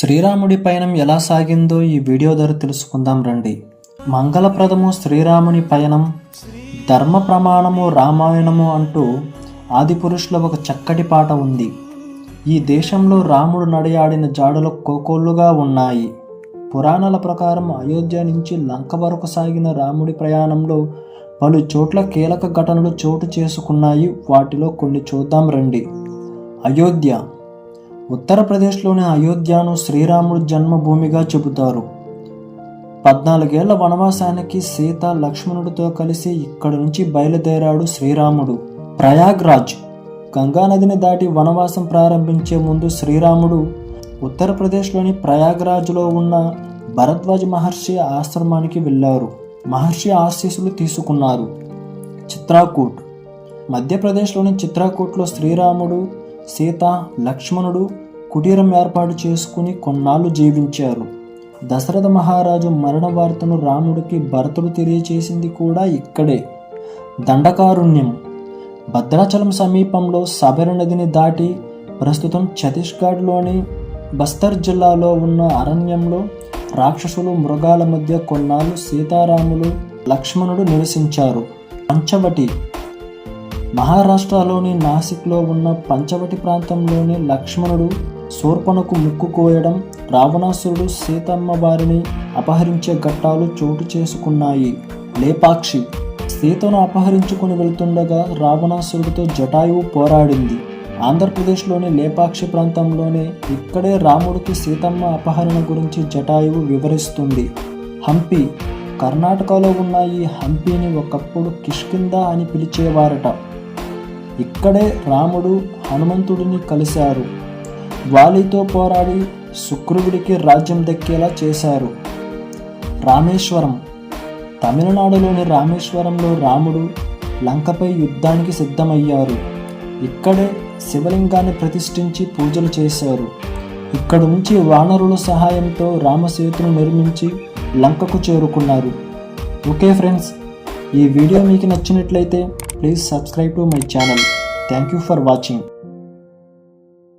శ్రీరాముడి పయనం ఎలా సాగిందో ఈ వీడియో ద్వారా తెలుసుకుందాం రండి. మంగళప్రదము శ్రీరాముని పయనం, ధర్మ ప్రమాణము రామాయణము అంటూ ఆదిపురుషుల ఒక చక్కటి పాట ఉంది. ఈ దేశంలో రాముడు నడయాడిన జాడలు కోకోళ్ళుగా ఉన్నాయి. పురాణాల ప్రకారం అయోధ్య నుంచి లంక వరకు సాగిన రాముడి ప్రయాణంలో పలు చోట్ల కీలక ఘటనలు చోటు చేసుకున్నాయి. వాటిలో కొన్ని చూద్దాం రండి. అయోధ్య. ఉత్తరప్రదేశ్లోని అయోధ్యను శ్రీరాముడు జన్మభూమిగా చెబుతారు. 14 ఏళ్ల వనవాసానికి సీత లక్ష్మణుడితో కలిసి ఇక్కడి నుంచి బయలుదేరాడు శ్రీరాముడు. ప్రయాగ్రాజ్. గంగానదిని దాటి వనవాసం ప్రారంభించే ముందు శ్రీరాముడు ఉత్తరప్రదేశ్లోని ప్రయాగ్రాజ్లో ఉన్న భరద్వాజ్ మహర్షి ఆశ్రమానికి వెళ్ళారు. మహర్షి ఆశీస్సులు తీసుకున్నారు. చిత్రాకూట్. మధ్యప్రదేశ్లోని చిత్రాకూట్లో శ్రీరాముడు, సీత, లక్ష్మణుడు కుటీరం ఏర్పాటు చేసుకుని కొన్నాళ్ళు జీవించారు. దశరథ మహారాజు మరణ వార్తను రాముడికి భరతుడు తెలియచేసింది కూడా ఇక్కడే. దండకారుణ్యం. భద్రాచలం సమీపంలో సబరి నదిని దాటి ప్రస్తుతం ఛత్తీస్గఢ్లోని బస్తర్ జిల్లాలో ఉన్న అరణ్యంలో రాక్షసులు, మృగాల మధ్య కొన్నాళ్ళు సీతారాములు, లక్ష్మణుడు నివసించారు. పంచవటి. మహారాష్ట్రలోని నాసిక్లో ఉన్న పంచవటి ప్రాంతంలోని లక్ష్మణుడు శూర్పణకు ముక్కు కోయడం, రావణాసురుడు సీతమ్మ వారిని అపహరించే ఘట్టాలు చోటు చేసుకున్నాయి. లేపాక్షి. సీతను అపహరించుకుని వెళ్తుండగా రావణాసురుడితో జటాయువు పోరాడింది. ఆంధ్రప్రదేశ్లోని లేపాక్షి ప్రాంతంలోనే ఇక్కడే రాముడికి సీతమ్మ అపహరణ గురించి జటాయువు వివరిస్తుంది. హంపి. కర్ణాటకలో ఉన్న ఈ హంపిని ఒకప్పుడు కిష్కింద అని పిలిచేవారట. ఇక్కడే రాముడు హనుమంతుడిని కలిశారు. వాలితో పోరాడి సుగ్రీవుడికి రాజ్యం దక్కేలా చేశారు. రామేశ్వరం. తమిళనాడులోని రామేశ్వరంలో రాముడు లంకపై యుద్ధానికి సిద్ధమయ్యారు. ఇక్కడే శివలింగాన్ని ప్రతిష్ఠించి పూజలు చేశారు. ఇక్కడి నుంచి వానరుల సహాయంతో రామసేతును నిర్మించి లంకకు చేరుకున్నారు. ఓకే ఫ్రెండ్స్, ఈ వీడియో మీకు నచ్చినట్లయితే please subscribe to my channel. Thank you for watching.